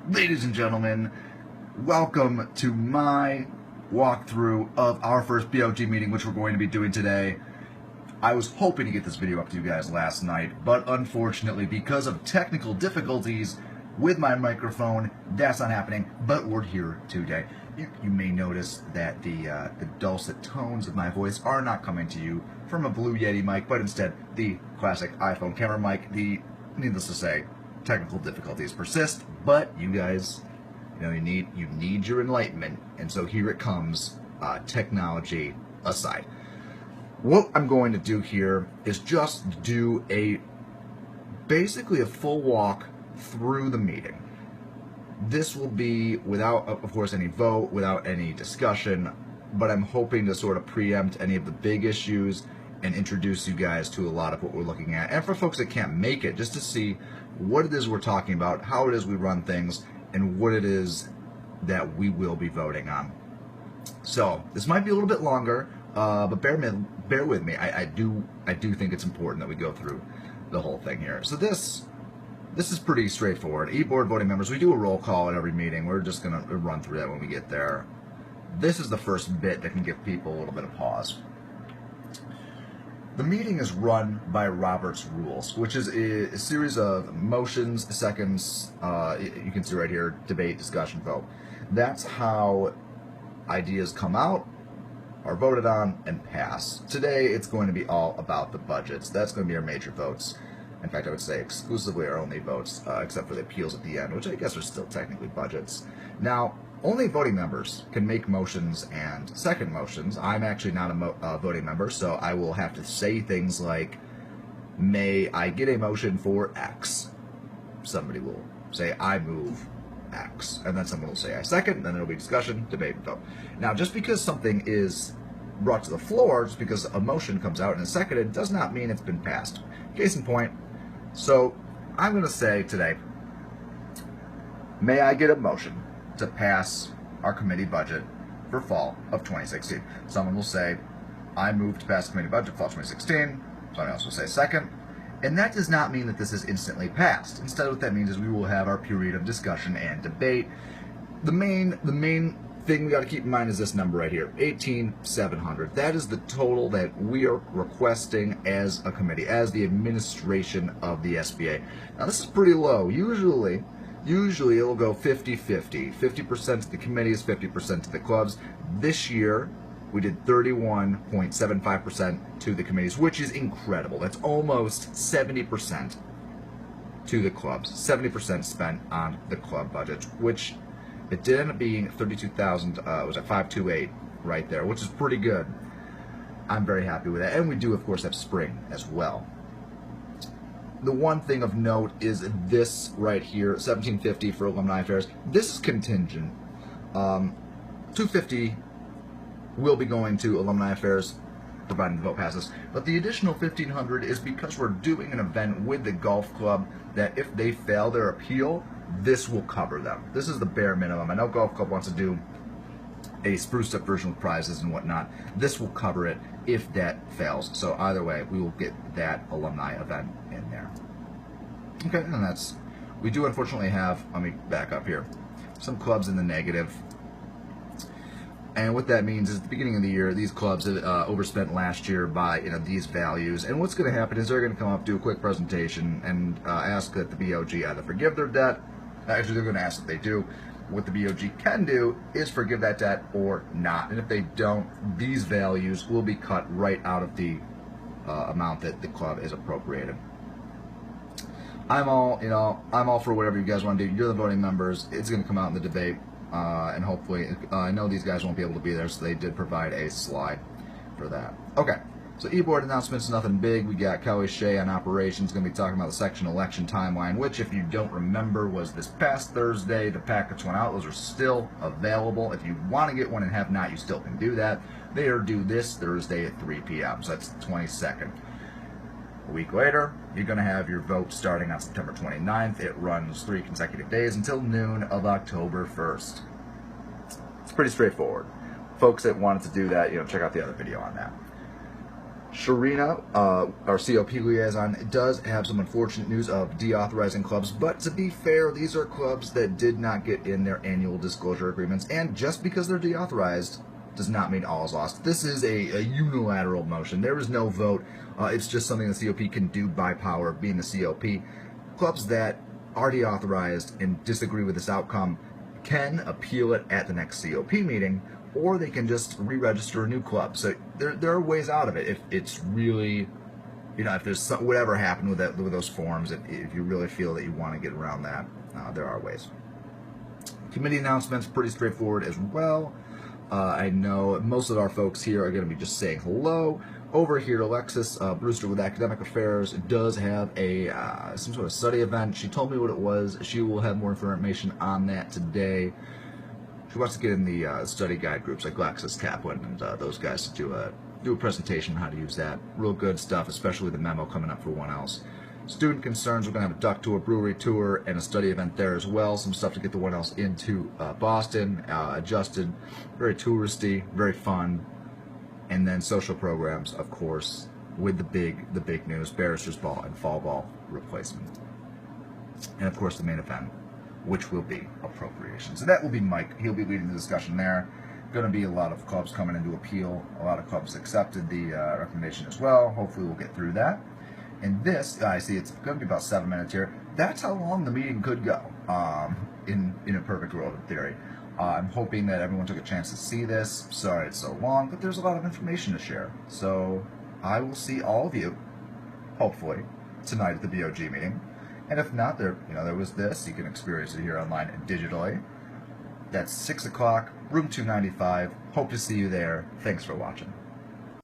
Ladies and gentlemen, welcome to my walkthrough of our first BOG meeting, which we're going to be doing today. I was hoping to get this video up to you guys last night, but unfortunately, because of technical difficulties with my microphone, that's not happening, but we're here today. You may notice that the dulcet tones of my voice are not coming to you from a Blue Yeti mic, but instead the classic iPhone camera mic. Needless to say, technical difficulties persist, but you guys, you need your enlightenment, and so here it comes, technology aside. What I'm going to do here is just do basically a full walk through the meeting. This will be without, of course, any vote, without any discussion, but I'm hoping to sort of preempt any of the big issues and introduce you guys to a lot of what we're looking at. And for folks that can't make it, just to see what it is we're talking about, how it is we run things, and what it is that we will be voting on. So this might be a little bit longer, but bear with me. I do think it's important that we go through the whole thing here. So this is pretty straightforward. E-board voting members, we do a roll call at every meeting. We're just going to run through that when we get there. This is the first bit that can give people a little bit of pause. The meeting is run by Robert's Rules, which is a series of motions, seconds, you can see right here, debate, discussion, vote. That's how ideas come out, are voted on, and pass. Today, it's going to be all about the budgets. That's going to be our major votes. In fact, I would say exclusively our only votes, except for the appeals at the end, which I guess are still technically budgets. Now, only voting members can make motions and second motions. I'm actually not a voting member, so I will have to say things like, may I get a motion for X? Somebody will say, I move X. And then someone will say, I second, then there will be discussion, debate, and vote. Now, just because something is brought to the floor, just because a motion comes out and is seconded, does not mean it's been passed. Case in point, so I'm going to say today, may I get a motion to pass our committee budget for fall of 2016. Someone will say, I move to pass the committee budget for fall 2016. Someone else will say second. And that does not mean that this is instantly passed. Instead, what that means is we will have our period of discussion and debate. The main thing we got to keep in mind is this number right here, 18,700. That is the total that we are requesting as a committee, as the administration of the SBA. Now, this is pretty low. Usually it'll go 50-50. 50% to the committees, 50% to the clubs. This year, we did 31.75% to the committees, which is incredible. That's almost 70% to the clubs. 70% spent on the club budget, which it did end up being 32,000. Was at 528 right there, which is pretty good. I'm very happy with that, and we do, of course, have spring as well. The one thing of note is this right here, 1750 for alumni affairs. This is contingent. 250 will be going to alumni affairs, providing the vote passes. But the additional 1,500 is because we're doing an event with the golf club that if they fail their appeal, this will cover them. This is the bare minimum. I know golf club wants to do a spruced up version with prizes and whatnot. This will cover it if that fails. So either way, we will get that alumni event in there. Okay, and we do unfortunately have, let me back up here, some clubs in the negative. And what that means is at the beginning of the year, these clubs overspent last year by these values. And what's going to happen is they're going to come up, do a quick presentation, and ask that the BOG either forgive their debt. Actually, they're going to ask that they do. What the BOG can do is forgive that debt or not. And if they don't, these values will be cut right out of the amount that the club is appropriated. I'm all for whatever you guys want to do. You're the voting members. It's going to come out in the debate. And hopefully, I know these guys won't be able to be there, so they did provide a slide for that. Okay, so e-board announcements, nothing big. We got Kelly Shea on operations, going to be talking about the section election timeline, which, if you don't remember, was this past Thursday. The packets went out. Those are still available. If you want to get one and have not, you still can do that. They are due this Thursday at 3 p.m., so that's the 22nd. A week later, you're going to have your vote starting on September 29th. It runs 3 consecutive days until noon of October 1st. It's pretty straightforward. Folks that wanted to do that, check out the other video on that. Sharina, our COP liaison, does have some unfortunate news of deauthorizing clubs, but to be fair, these are clubs that did not get in their annual disclosure agreements, and just because they're deauthorized does not mean all is lost. This is a unilateral motion. There is no vote. It's just something the COP can do by power, being the COP. Clubs that are deauthorized and disagree with this outcome can appeal it at the next COP meeting, or they can just re-register a new club. So there are ways out of it if it's really, if there's whatever happened with those forms, if you really feel that you want to get around that, there are ways. Committee announcements, pretty straightforward as well. I know most of our folks here are going to be just saying hello. Over here, Alexis Brewster with Academic Affairs does have some sort of study event. She told me what it was. She will have more information on that today. She wants to get in the study guide groups like Alexis Kaplan and those guys to do a presentation on how to use that. Real good stuff, especially the memo coming up for one else. Student concerns, we're going to have a duck tour, brewery tour, and a study event there as well. Some stuff to get the one else into Boston, adjusted, very touristy, very fun. And then social programs, of course, with the big news, Barrister's Ball and Fall Ball replacement. And of course the main event, which will be appropriations. So that will be Mike. He'll be leading the discussion there. Going to be a lot of clubs coming in to appeal. A lot of clubs accepted the recommendation as well. Hopefully we'll get through that. And this, I see it's going to be about 7 minutes here. That's how long the meeting could go in a perfect world of theory. I'm hoping that everyone took a chance to see this. Sorry it's so long, but there's a lot of information to share. So I will see all of you, hopefully, tonight at the BOG meeting. And if not, there was this. You can experience it here online and digitally. That's 6 o'clock, room 295. Hope to see you there. Thanks for watching.